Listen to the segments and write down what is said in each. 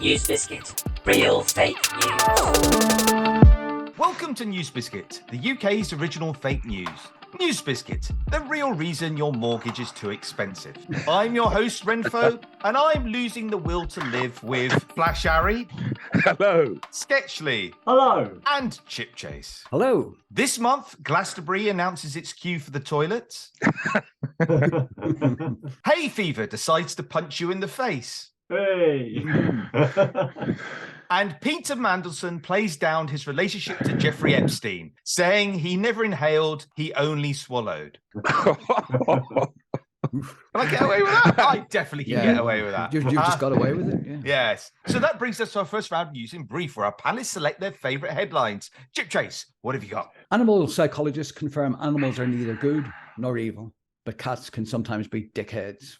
NewsBiscuit, real fake news. Welcome to NewsBiscuit, the UK's original fake news. NewsBiscuit, the real reason your mortgage is too expensive. I'm your host, Wrenfoe, and I'm losing the will to live with Flash Arry. Hello. Sketchly. Hello. And Chipchase. Hello. This month, Glastonbury announces its queue for the toilets. Hay fever decides to punch you in the face. Hey. And Peter Mandelson plays down his relationship to Jeffrey Epstein, saying he never inhaled, he only swallowed. Can I get away with that? I definitely can get away with that. You've just got away with it, yeah. Yes. So that brings us to our first round of news in brief, where our panelists select their favourite headlines. Chipchase, what have you got? Animal psychologists confirm animals are neither good nor evil, but cats can sometimes be dickheads.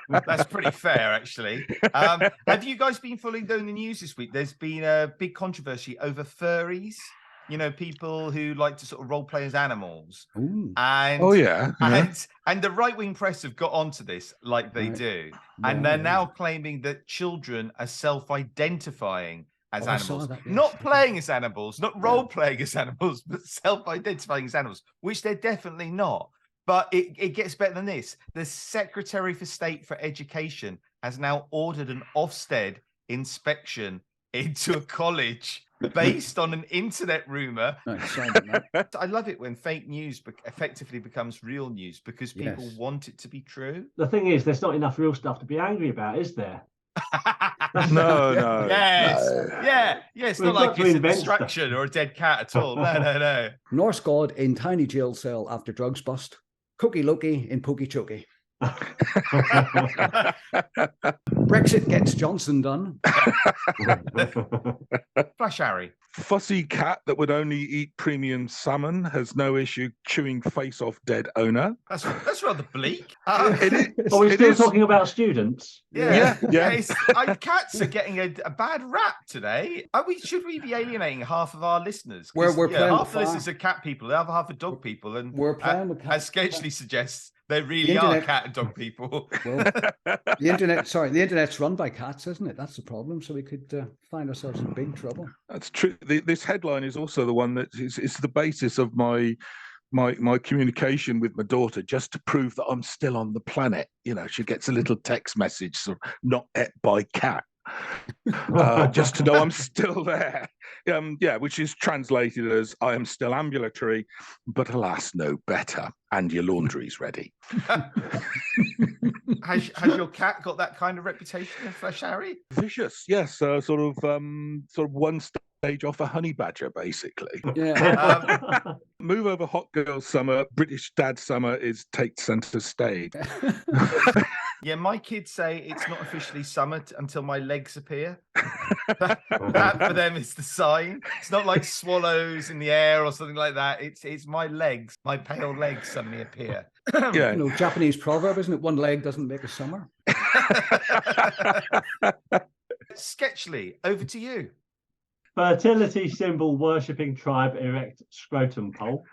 That's pretty fair, actually. Have you guys been following the news this week? There's been a big controversy over furries. You know, people who like to sort of role play as animals. Ooh. And and the right-wing press have got onto this like they do. And they're now claiming that children are self-identifying as animals. That, yes. Not playing as animals, not role-playing as animals, but self-identifying as animals, which they're definitely not. But it gets better than this. The Secretary for State for Education has now ordered an Ofsted inspection into a college based on an internet rumor. I love it when fake news effectively becomes real news because people want it to be true. The thing is, there's not enough real stuff to be angry about, is there? No. Yes. No. Yeah. It's not like it's a distraction or a dead cat at all. No. Norse god in tiny jail cell after drugs bust. Cookie Loki in Pookie Chookie. Brexit gets Johnson done. Flash Arry. Fussy cat that would only eat premium salmon has no issue chewing face off dead owner. That's rather bleak. Are we still talking about students? Yeah. Cats are getting a bad rap today. Should we be alienating half of our listeners? We're playing half the listeners are cat people, the other half are dog people, and we're playing with as Sketchly suggests, they really are cat and dog people. Well, the internet's run by cats, isn't it? That's the problem. So we could find ourselves in big trouble. That's true. This headline is also the one that is the basis of my communication with my daughter, just to prove that I'm still on the planet. You know, she gets a little text message, sort of, not ate by cat. Just to know I'm still there. Which is translated as I am still ambulatory, but alas, no better. And your laundry's ready. Has your cat got that kind of reputation in Flash Arry? Vicious, yes. Sort of one stage off a honey badger, basically. Yeah. Move over hot girl summer. British dad summer is take centre stage. Yeah, my kids say it's not officially summer until my legs appear. That for them is the sign. It's not like swallows in the air or something like that. It's my legs, my pale legs suddenly appear. Yeah. You know, Japanese proverb, isn't it? One leg doesn't make a summer. Sketchly, over to you. Fertility symbol worshipping tribe erect scrotum pole.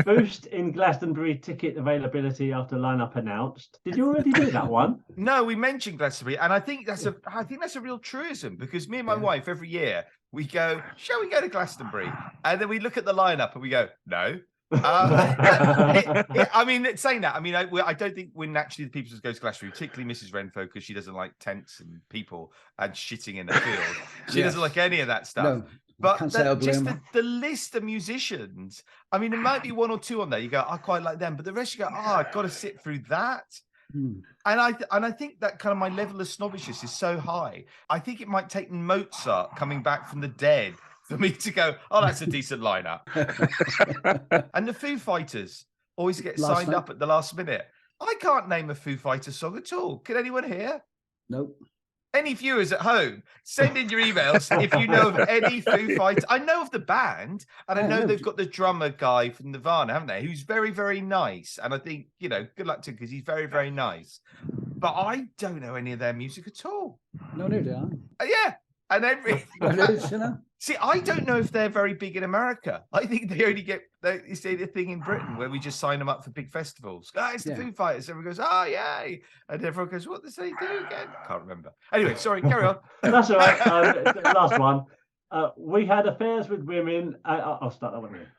Boost in Glastonbury ticket availability after lineup announced. Did you already do that one? No, we mentioned Glastonbury, and I think that's a real truism because me and my wife every year we go, shall we go to Glastonbury? And then we look at the lineup and we go, no. I mean, saying that, I mean, I don't think we're naturally the people who go to Glastonbury, particularly Mrs. Wrenfoe, because she doesn't like tents and people and shitting in the field. She doesn't like any of that stuff. No, but the list of musicians, I mean, there might be one or two on there. You go, I quite like them, but the rest you go, I've got to sit through that. And I think that kind of my level of snobbishness is so high. I think it might take Mozart coming back from the dead for me to go, oh, that's a decent lineup. And the Foo Fighters always get signed up at the last minute. I can't name a Foo Fighters song at all. Can anyone hear? Nope. Any viewers at home, send in your emails if you know of any Foo Fighters. I know of the band, and I know they've got the drummer guy from Nirvana, haven't they? Who's very, very nice. And I think, good luck to him because he's very, very nice. But I don't know any of their music at all. No, neither do I. Yeah. And every See, I don't know if they're very big in America. I think they only get you say the thing in Britain where we just sign them up for big festivals. It's the Foo Fighters. Everyone goes, "Oh, yay!" And everyone goes, "What does they do again?" Can't remember. Anyway, sorry, carry on. That's all right. Last one. We had affairs with women. I'll start that one here.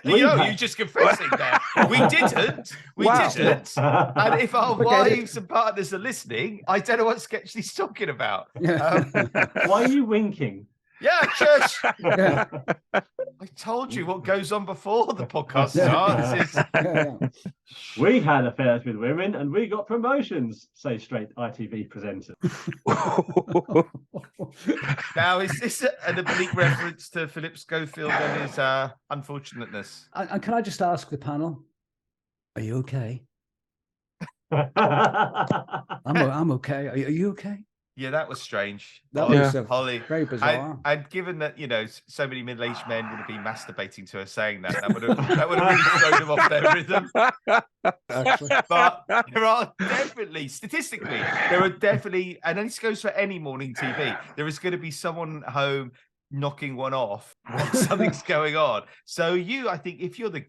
You're just confessing there. We didn't. We didn't. And if our wives and partners are listening, I don't know what Sketchley's talking about. Why are you winking? Yeah, shush. I told you what goes on before the podcast starts. We had affairs with women and we got promotions, say straight ITV presenter. Now, is this an oblique reference to Philip Schofield and his unfortunateness? And can I just ask the panel, are you okay? I'm okay. Are you okay? Yeah, that was strange. That was Holly. Very bizarre. And given that, so many middle-aged men would have been masturbating to her saying that would have really thrown them off their rhythm. But there are definitely, statistically, and this goes for any morning TV, there is going to be someone at home knocking one off while something's going on. So I think if you're the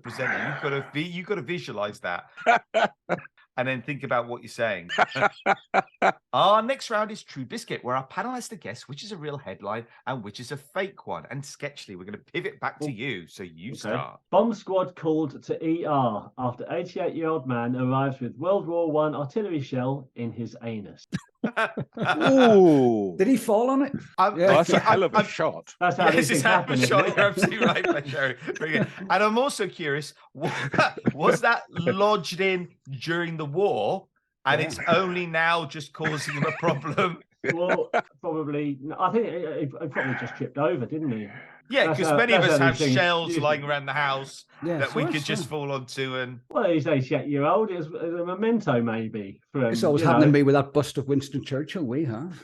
presenter, you've got to visualize that. And then think about what you're saying. Our next round is True Biscuit, where our panel has to guess which is a real headline and which is a fake one. And Sketchley, we're going to pivot back to you, so you start. Bomb squad called to ER after 88-year-old man arrives with World War I artillery shell in his anus. Ooh. Did he fall on it? That's a hell of a shot. That's how this happen. You're absolutely right, Sherry. And I'm also curious, was that lodged in during the war, and it's only now just causing him a problem? Well, probably. I think he probably just tripped over, didn't he? Yeah, because many of us have shells lying around the house that we could just fall onto. And well, he's 88-year-old. It's a memento, maybe. It's always happened to me with that bust of Winston Churchill. We have.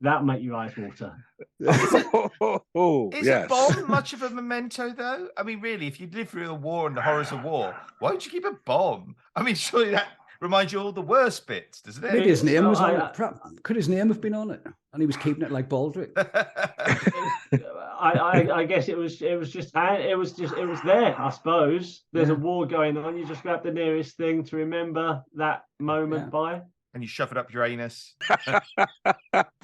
That make your eyes water. Is a bomb much of a memento, though? I mean, really, if you live through a war and the horrors of war, why would you keep a bomb? I mean, surely that reminds you of all the worst bits, doesn't it? Maybe his name was on it. Could his name have been on it? And he was keeping it like Baldrick. I guess it was there. I suppose there's a war going on. You just grab the nearest thing to remember that moment by. And you shove it up your anus.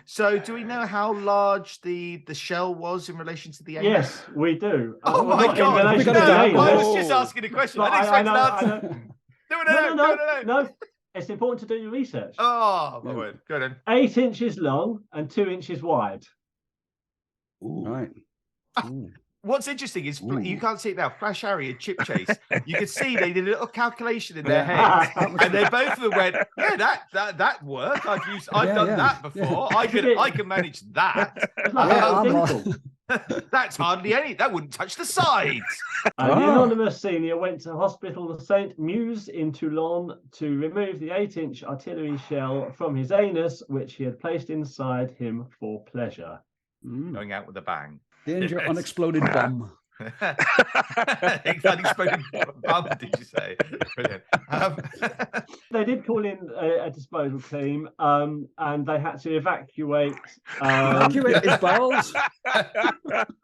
So, do we know how large the shell was in relation to the anus? Yes, we do. Oh my God! I was just asking a question. I didn't expect an answer. No. It's important to do your research. Oh, my word. Go then. 8 inches long and 2 inches wide. Ooh. Right. Ooh. What's interesting is you can't see it now. Flash Arry and Chipchase. You can see they did a little calculation in their head, and they both of them went, "Yeah, that worked. I've done that before. I can manage that." That's hardly any. That wouldn't touch the sides. The anonymous senior went to hospital St. Muse in Toulon to remove the 8-inch artillery shell from his anus, which he had placed inside him for pleasure. Going out with a bang. Danger, unexploded bomb. Unexploded bomb, did you say? Brilliant. They did call in a disposal team, and they had to evacuate. Evacuate his bowels?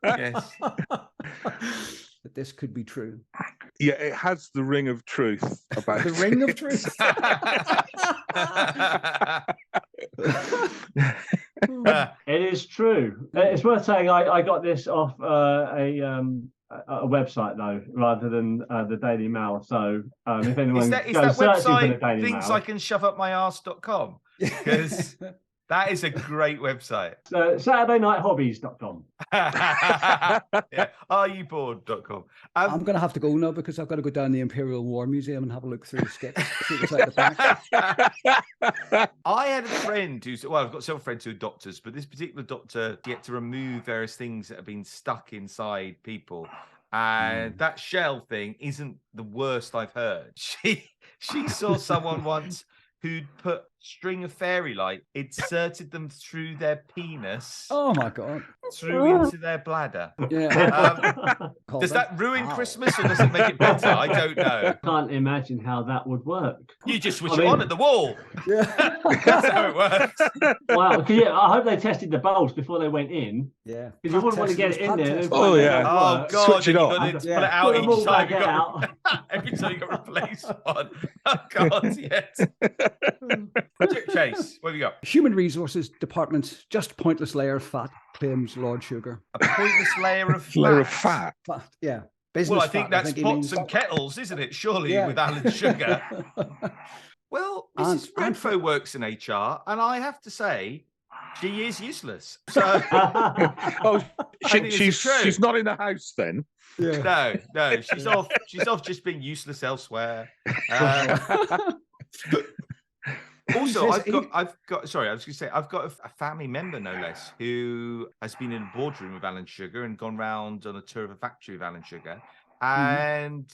Yes. That this could be true. Yeah, it has the ring of truth about the ring of truth. It is true. It's worth saying I got this off a website though, rather than the Daily Mail. So if anyone is that goes searching website for the Daily things Mail, I can shove up my arse.com, because that is a great website. SaturdayNightHobbies.com. Areyoubored.com. I'm going to have to go now because I've got to go down the Imperial War Museum and have a look through the sketch. See what's at the back. I had a friend I've got several friends who are doctors, but this particular doctor get to remove various things that have been stuck inside people. And that shell thing isn't the worst I've heard. She saw someone once who'd put string of fairy light, inserted them through their penis, Oh my God. through into their bladder. Yeah. Does that ruin Christmas or does it make it better? I don't know. Can't imagine how that would work. You just switch it on at the wall. Yeah. That's how it works. Wow. Yeah, I hope they tested the bulbs before they went in. Yeah. Because you wouldn't want to get it in there. and Oh, find yeah. it don't Oh work. God! Switch it You on. got to Yeah. put it out Put them all each time. back You got out. every time you got to replace one. Oh God! Yes. Chase, what have you got? Human Resources Department, just pointless layer of fat, claims Lord Sugar. A pointless layer of fat. Layer of fat. Fat, yeah. Business Well, I think fat, that's he pots means. and kettles, isn't it? Surely Yeah. with Alan Sugar. Well, Mrs. Wrenfoe works in HR, and I have to say, she is useless. So Oh, think it's true. she's not in the house then. Yeah. no, she's off. She's off just being useless elsewhere. Also, I've got. Sorry, I was going to say I've got a family member, no less, who has been in a boardroom with Alan Sugar and gone round on a tour of a factory with Alan Sugar. And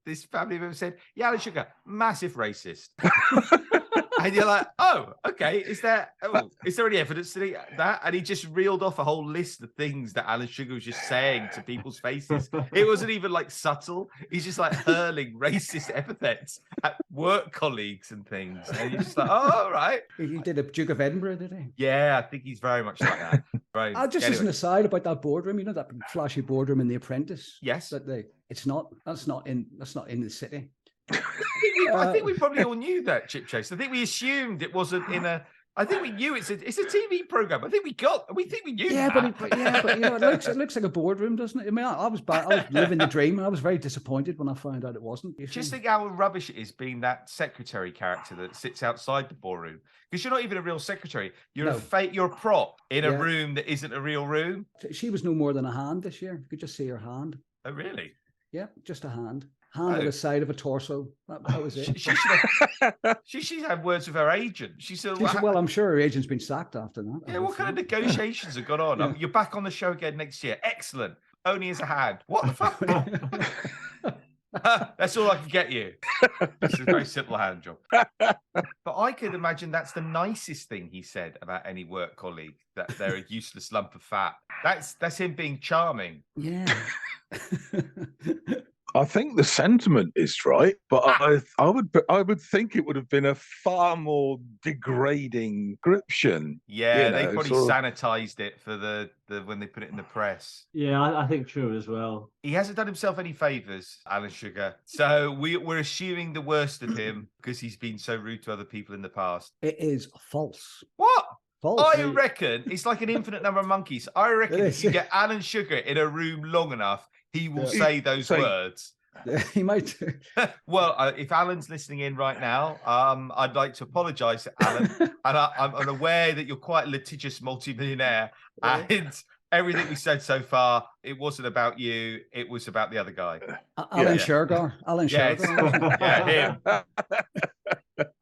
this family member said, "Yeah, Alan Sugar, massive racist." And you're like, "Oh, okay. Is there any evidence to that?" And he just reeled off a whole list of things that Alan Sugar was just saying to people's faces. It wasn't even like subtle. He's just like hurling racist epithets at work colleagues and things. And you're just like, "Oh, all right." He did a Duke of Edinburgh, did he? Yeah, I think he's very much like that. Right. Just as an aside about that boardroom, you know that flashy boardroom in The Apprentice. Yes. That's not in the city. I think we probably all knew that, Chipchase. I think we assumed it wasn't in a. I think we knew it's a TV program. I think we knew. Yeah, that. but you know, it looks like a boardroom, doesn't it? I mean, I was living the dream, and I was very disappointed when I found out it wasn't. Just think how rubbish it is being that secretary character that sits outside the ballroom, because you're not even a real secretary. You're you're a prop in a room that isn't a real room. She was no more than a hand this year. You could just see her hand. Oh, really? Yeah, just a hand. Hand at the side of a torso. That was it. She should have words with her agent. She said, well, I'm sure her agent's been sacked after that. Yeah, what kind of negotiations have gone on? Yeah. You're back on the show again next year. Excellent. Only as a hand. What the fuck? That's all I can get you. It's a very simple hand job. But I could imagine that's the nicest thing he said about any work colleague, that they're a useless lump of fat. That's him being charming. Yeah. I think the sentiment is right, but I would think it would have been a far more degrading description. Yeah, they probably sanitized it for the when they put it in the press. Yeah, I think true as well. He hasn't done himself any favors, Alan Sugar. So we're assuming the worst of him because he's been so rude to other people in the past. It is false. What? False. I reckon it's like an infinite number of monkeys. I reckon if you get Alan Sugar in a room long enough, he will say those words. Yeah, he might. Well, if Alan's listening in right now, I'd like to apologise to Alan. And I'm aware that you're quite a litigious multimillionaire. And everything we said so far, it wasn't about you. It was about the other guy. Alan Shergar. Alan Shergar. Yeah, him.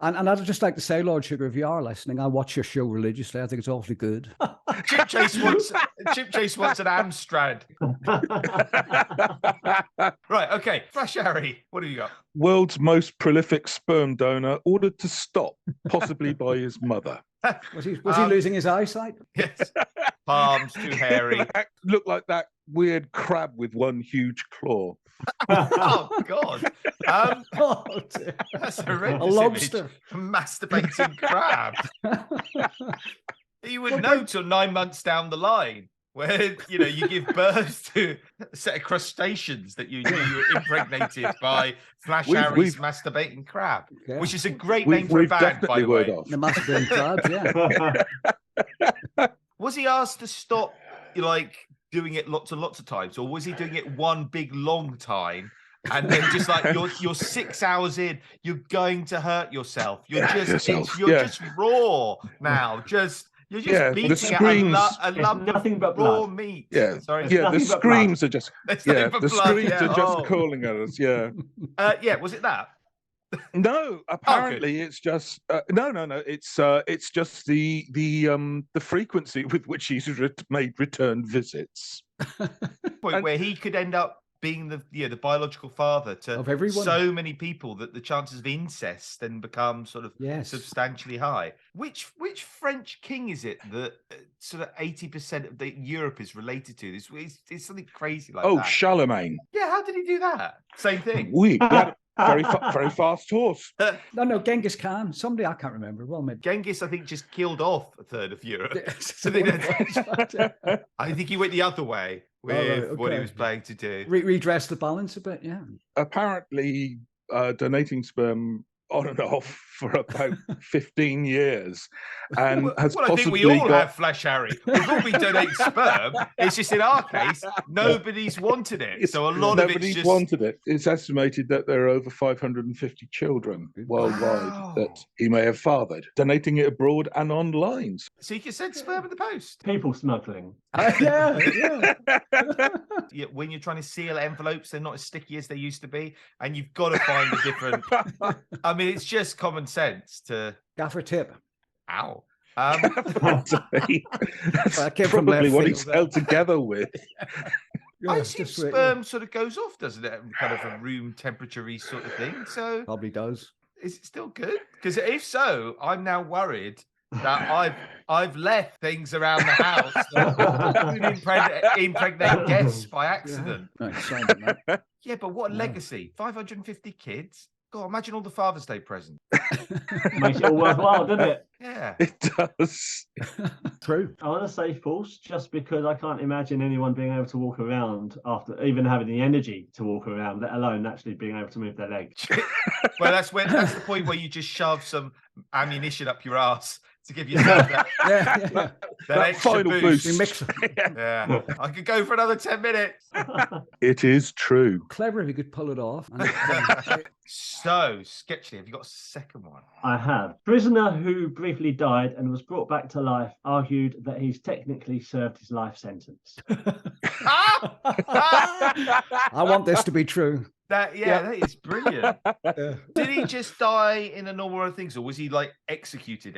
And I'd just like to say, Lord Sugar, if you are listening, I watch your show religiously. I think it's awfully good. Chipchase wants an Amstrad. Right, okay. Flash Arry, what have you got? World's most prolific sperm donor ordered to stop, possibly by his mother. Was he losing his eyesight? Yes. Palms too hairy. Looked like that weird crab with one huge claw. Oh God! That's a horrendous A lobster, image. Masturbating crab. You would know till 9 months down the line, where you give birth to a set of crustaceans that you knew you were impregnated by Flash Arry's masturbating crab, which is a great name for a band, by the way. The masturbating crabs, yeah. Was he asked to stop, doing it lots and lots of times, or was he doing it one big long time and then just like you're 6 hours in, you're going to hurt yourself, you're just raw now, you're just beating a lump nothing but raw blood. Meat. Yeah, sorry. the screams are just screams are just calling at us. Yeah. Was it that? No, apparently it's just no. It's just the frequency with which he's made return visits. Where he could end up being the biological father Of to everyone. so many people that the chances of incest then become sort of Yes. substantially high. Which French king is it that sort of 80% of Europe is related to? It's something crazy like that. Oh, Charlemagne. Yeah, how did he do that? Same thing. We had a very fast horse. No, Genghis Khan. Somebody I can't remember. Well, maybe. Genghis, I think, just killed off a third of Europe. So I think he went the other way with what he okay. was planning to do. Redress the balance a bit, yeah. Apparently, donating sperm on and off for about 15 years, and has I possibly think we all got... have Flash Harry. We've all been donating sperm. It's just in our case, nobody's wanted it. So a lot of it's just wanted it. It's estimated that there are over 550 children worldwide that he may have fathered, donating it abroad and online. So you can send sperm in the post. People smuggling. Yeah. Yeah, when you're trying to seal envelopes, they're not as sticky as they used to be, and you've got to find a different. I mean, it's just common sense to. Gaffer tip. Ow. That's came from probably left what field he's held together with. I assume sperm sort of goes off, doesn't it? Kind of a room temperature-y sort of thing. So probably does. Is it still good? Because if so, I'm now worried that I've left things around the house that impregnate guests by accident. Yeah, but what a legacy. 550 kids. God, imagine all the Father's Day presents. Makes it all worthwhile, doesn't it? Yeah. It does. True. I want to say false, just because I can't imagine anyone being able to walk around after even having the energy to walk around, let alone actually being able to move their legs. Well, that's the point where you just shove some ammunition up your ass to give yourself that extra final boost. Yeah, I could go for another 10 minutes. It is true. Clever if you could pull it off. So, Sketchy, have you got a second one? I have. Prisoner who briefly died and was brought back to life argued that he's technically served his life sentence. I want this to be true. That is brilliant. Did he just die in a normal run of things, or was he like executed,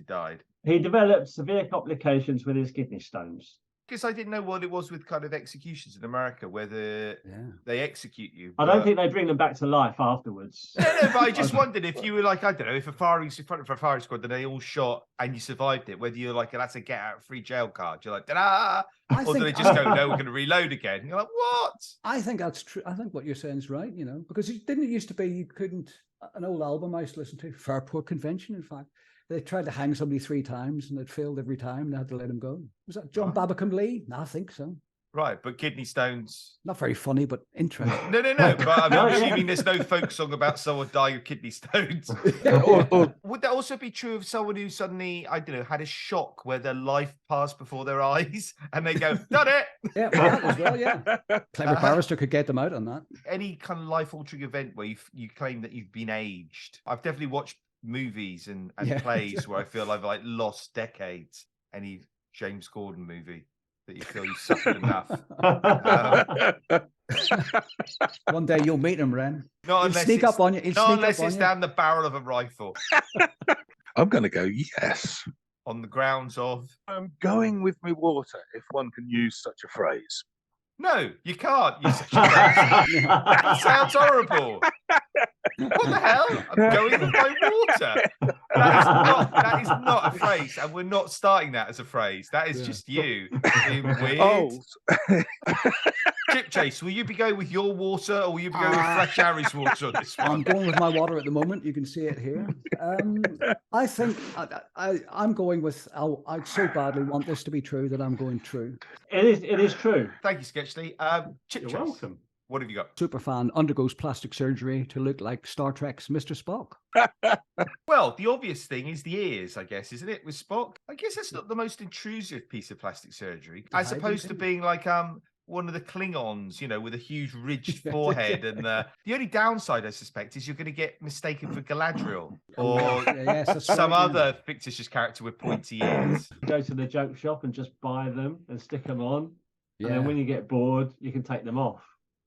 died? He developed severe complications with his kidney stones. Because I didn't know what it was with kind of executions in America, whether they execute you. I don't think they bring them back to life afterwards. No, but I just wondered if you were like, I don't know, if a firing's in front of a firing squad and they all shot and you survived it, whether you're like, that's a get out free jail card. You're like, da-da! Or do they just go, no, we're going to reload again? You're like, what? I think that's true. I think what you're saying is right, because didn't it used to be you couldn't, an old album I used to listen to, Fairport Convention, in fact. They tried to hang somebody 3 times and it failed every time and they had to let him go. Was that John Babacom Lee? No, I think so. Right, but kidney stones. Not very funny, but interesting. No. But I'm assuming there's no folk song about someone dying of kidney stones. Would that also be true of someone who suddenly, I don't know, had a shock where their life passed before their eyes and they go, done it? Yeah, well, that as well, yeah. Clever barrister could get them out on that. Any kind of life-altering event where you claim that you've been aged. I've definitely watched movies and plays where I feel I've like lost decades. Any James Corden movie that you feel you suffered enough. One day you'll meet him, Ren. Not unless sneak up on you. Not unless it's down the barrel of a rifle. I'm going to go yes. On the grounds of? I'm going with my water, if one can use such a phrase. No, you can't use such a phrase. That sounds horrible. What the hell? I'm going with my water. That is not a phrase, and we're not starting that as a phrase. That is just you being weird. Oh. Chipchase, will you be going with your water, or will you be going with Flash Harry's water on this one? I'm going with my water at the moment. You can see it here. I think I'm going with. I so badly want this to be true that I'm going true. It is true. Thank you, Sketchley. Chipchase, You're welcome. What have you got? Superfan undergoes plastic surgery to look like Star Trek's Mr. Spock. Well, the obvious thing is the ears, I guess, isn't it, with Spock? I guess that's not the most intrusive piece of plastic surgery, as opposed to being like one of the Klingons, with a huge ridged forehead. And the only downside, I suspect, is you're going to get mistaken for Galadriel or some other fictitious character with pointy ears. Go to the joke shop and just buy them and stick them on. And then when you get bored, you can take them off.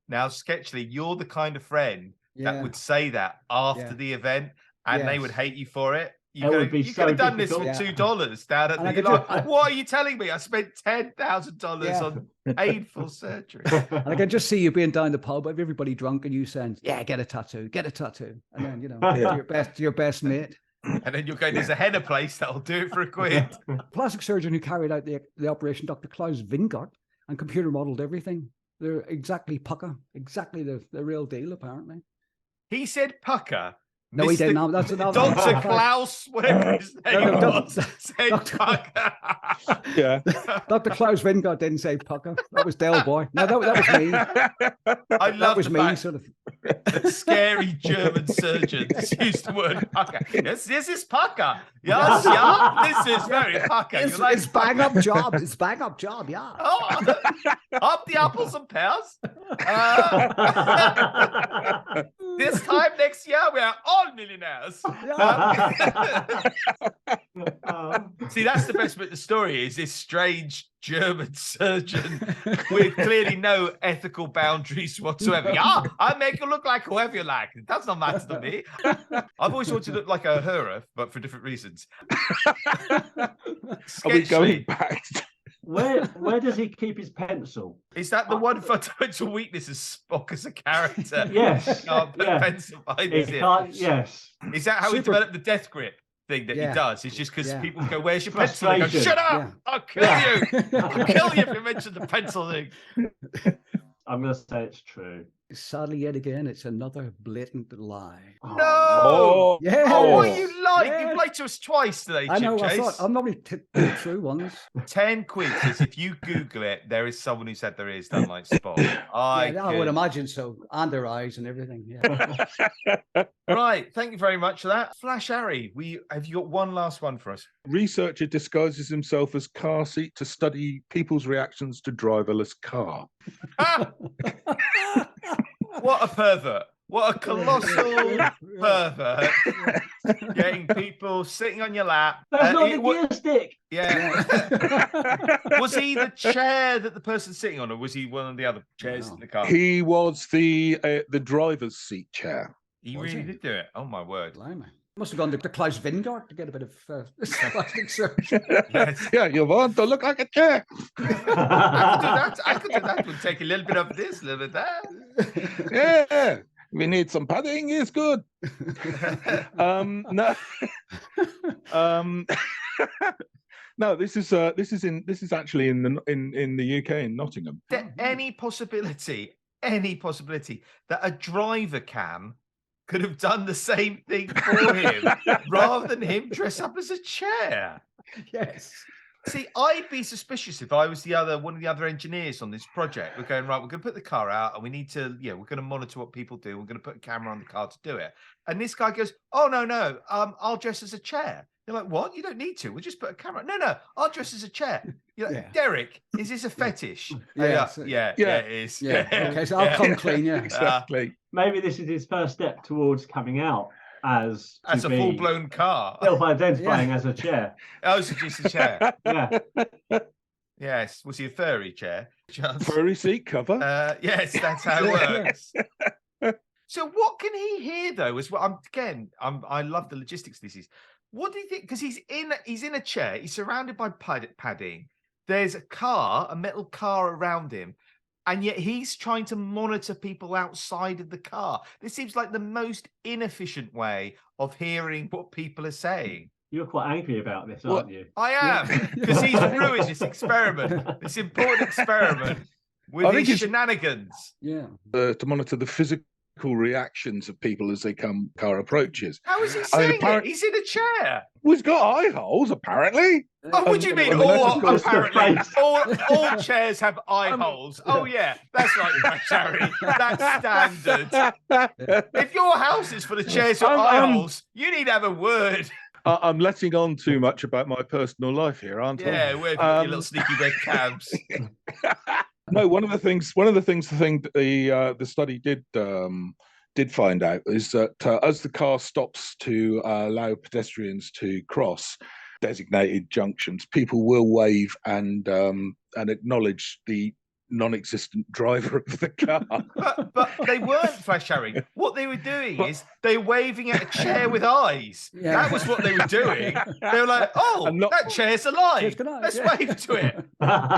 Now, Sketchley, you're the kind of friend that would say that after the event and they would hate you for it. You could have done this for $2 down at the like, what are you telling me? I spent $10,000 on painful surgery. And I can just see you being down the pub, everybody drunk, and you saying, "Yeah, get a tattoo," and then your best mate. And then you're going, there's a henna place that'll do it for £1. Plastic surgeon who carried out the operation, Dr. Klaus Vingart, and computer modeled everything. They're exactly pucker, exactly the real deal, apparently. He said pucker. No, he didn't. That's another. Dr. Klaus, whatever his name was, said pucker. Yeah. Dr. Klaus Vingart didn't say pucker. That was Del Boy. No, that was me. I love the fact sort of. The scary German surgeons used the word pucker. Yes, this is pucker. Yes, yeah. This is very pucker. It's bang up job. It's bang up job. Yeah. Oh, up the apples and pears. This time next year, we are all millionaires. See, that's the best bit of the story is this strange German surgeon with clearly no ethical boundaries whatsoever. Yeah, I make you look like whoever you like. It does not matter to me. I've always wanted to look like a Hura, but for different reasons. Are we going back? Where does he keep his pencil? Is that the one fundamental weakness of Spock as a character? Yes. Can't put a pencil behind his ear. Yes. Is that how he developed the death grip thing that he does? It's just because people go, "Where's your pencil?" And go, "Shut up! I'll kill you! I'll kill you if you mention the pencil thing." I'm going to say it's true. Sadly, yet again, it's another blatant lie. No! Oh, yeah. Oh, what you like? Yeah. You've lied to us twice today, I know. Chipchase. I'm normally true ones. 10 quid says if you Google it, there is someone who said there is done like Spot. I would imagine so. And their eyes and everything. Yeah. Right. Thank you very much for that. Flash Arry, have you got one last one for us? Researcher disguises himself as car seat to study people's reactions to driverless car. What a pervert. What a colossal pervert. Getting people sitting on your lap. That's not the gear stick. Yeah. Was he the chair that the person's sitting on, or was he one of the other chairs in the car? He was the driver's seat chair. He really did do it. Oh, my word. Blimey. Must have gone to Klaus Vingart to get a bit of plastic surgery. Yes. Yeah, you want to look like a chair. I could do that. We'll take a little bit of this, a little bit of that. Yeah. We need some padding. It's good. No. No, this is actually in the UK in Nottingham. Is there any possibility that a driver cam could have done the same thing for him rather than him dress up as a chair? Yes. See, I'd be suspicious if I was one of the other engineers on this project. We're going, right, we're going to put the car out and we need to, we're going to monitor what people do. We're going to put a camera on the car to do it. And this guy goes, "Oh, no, I'll dress as a chair." You're like, "What? You don't need to. We'll just put a camera." No, I'll dress as a chair. You're like, "Derek, is this a fetish?" Yeah, it is. Yeah. Okay, so I'll come clean, yeah. Exactly. Maybe this is his first step towards coming out as a full-blown car. Self-identifying as a chair. Oh, so just a chair. Yeah. Yes. Was he a furry chair? Furry seat cover? Yes, that's how it works. So what can he hear, though, as well? I love the logistics of this. What do you think? Because he's in a chair. He's surrounded by padding. There's a metal car around him. And yet he's trying to monitor people outside of the car. This seems like the most inefficient way of hearing what people are saying. You're quite angry about this, aren't you? I am, because he's ruined this experiment, this important experiment with his shenanigans. Yeah. To monitor the physical reactions of people as they car approaches. How is he saying it? He's in a chair. Well, he's got eye holes, apparently. Oh, what do you mean? Apparently, all chairs have eye holes. Oh, yeah, that's right, Harry. That's standard. If your house is full of chairs with eye holes, you need to have a word. I'm letting on too much about my personal life here, aren't I? Yeah, we're your little sneaky red cabs. No, one of the things the study did find out is that as the car stops to allow pedestrians to cross designated junctions, people will wave and acknowledge the non-existent driver of the car. But they weren't flash Harry. What they were doing is they were waving at a chair with eyes. Yeah. That was what they were doing. They were like, "Oh, that chair's alive. Let's wave to it."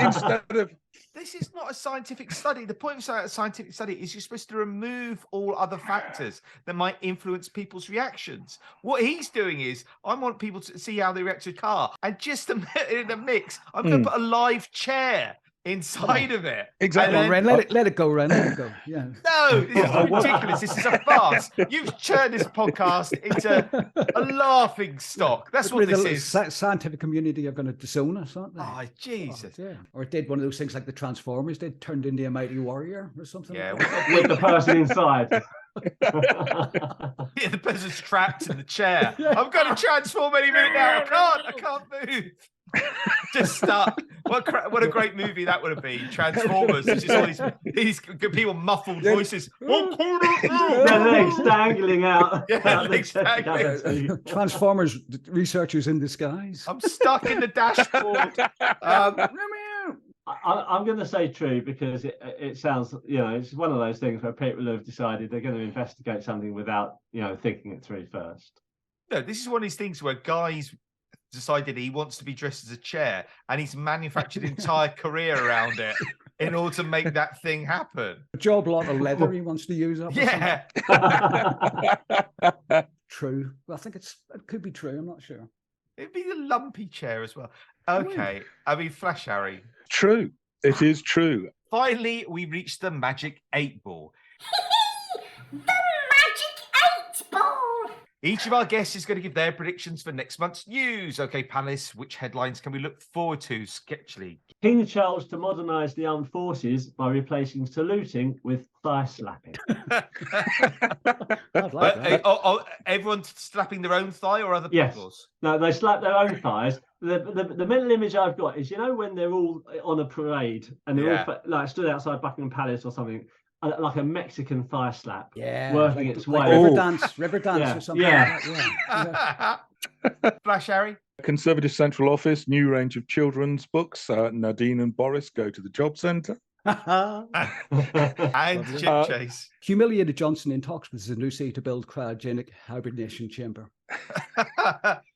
Instead of This is not a scientific study. The point of a scientific study is you're supposed to remove all other factors that might influence people's reactions. What he's doing is, I want people to see how they react to a car. And just in the mix, I'm going to put a live chair inside of it. Exactly. Then, Ren, let it go, Ren. Let it go. Yeah. No, this is ridiculous. This is a farce. You've turned this podcast into a laughing stock. That's what this is. Scientific community are going to disown us, aren't they? Oh, Jesus. Yeah. Or it did one of those things like the Transformers did, turned into a mighty warrior or something. Yeah. Like that. With the person inside. Yeah, the person's trapped in the chair. I'm going to transform any minute now. I can't move. Just stuck. What a great movie that would have been. Transformers. It's just all these people muffled voices. Their legs dangling out. Yeah, legs dangling. Transformers researchers in disguise. I'm stuck in the dashboard. I'm going to say true because it sounds, it's one of those things where people have decided they're going to investigate something without, thinking it through first. No, this is one of these things where guys decided he wants to be dressed as a chair and he's manufactured an entire career around it in order to make that thing happen. A job lot of leather he wants to use up. Yeah. True. Well, I think it could be true. I'm not sure. It'd be the lumpy chair as well. Okay. I mean, Flash Harry. True. It is true. Finally, we reached the magic 8-ball. The magic 8-ball! Each of our guests is going to give their predictions for next month's news. Okay, panelists, which headlines can we look forward to? Sketchily. King Charles to modernise the armed forces by replacing saluting with thigh slapping. Everyone slapping their own thigh or other people's? No, they slap their own thighs. The mental image I've got is, when they're all on a parade and they're all like stood outside Buckingham Palace or something, like a Mexican thigh slap, working its way. River dance or something. Yeah. Like that. Flash Harry. Conservative Central Office, new range of children's books. Nadine and Boris go to the job centre. And Chipchase. Humiliated Johnson in talks with Zanussi to build cryogenic hibernation chamber.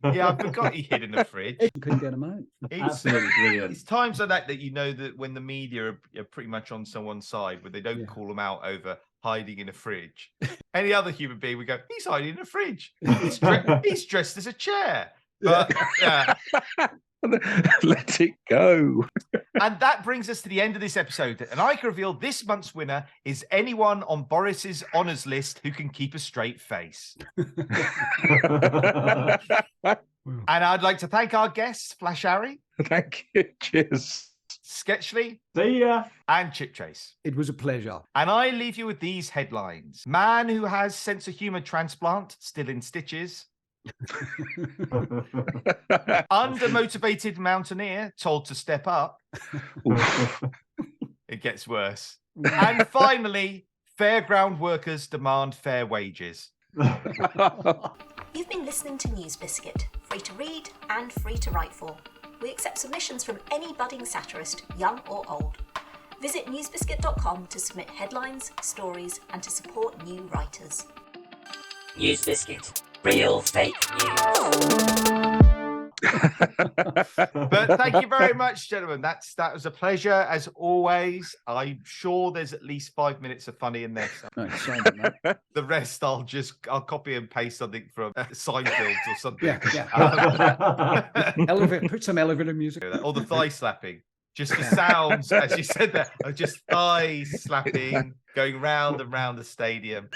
Yeah, I forgot he hid in the fridge. Couldn't get him out. Absolutely brilliant. It's times like that you know that when the media are pretty much on someone's side, where they don't call them out over hiding in a fridge. Any other human being would go, he's hiding in a fridge. He's dressed as a chair. But yeah. Let it go. And that brings us to the end of this episode. And I can reveal this month's winner is anyone on Boris's honours list who can keep a straight face. And I'd like to thank our guests, Flash Arry. Thank you. Cheers. Sketchly. See ya. And Chipchase. It was a pleasure. And I leave you with these headlines. Man who has sense of humour transplant, still in stitches. Undermotivated mountaineer told to step up. It gets worse. And finally, fairground workers demand fair wages. You've been listening to NewsBiscuit, free to read and free to write for. We accept submissions from any budding satirist, young or old. Visit newsbiscuit.com to submit headlines, stories, and to support new writers. NewsBiscuit. Real fake news. But thank you very much, gentlemen. That was a pleasure as always. I'm sure there's at least 5 minutes of funny in there. The rest I'll copy and paste something from Seinfeld or something. Put some elevator music. Or the thigh slapping. Just the sounds, as you said that, of just thigh slapping, going round and round the stadium.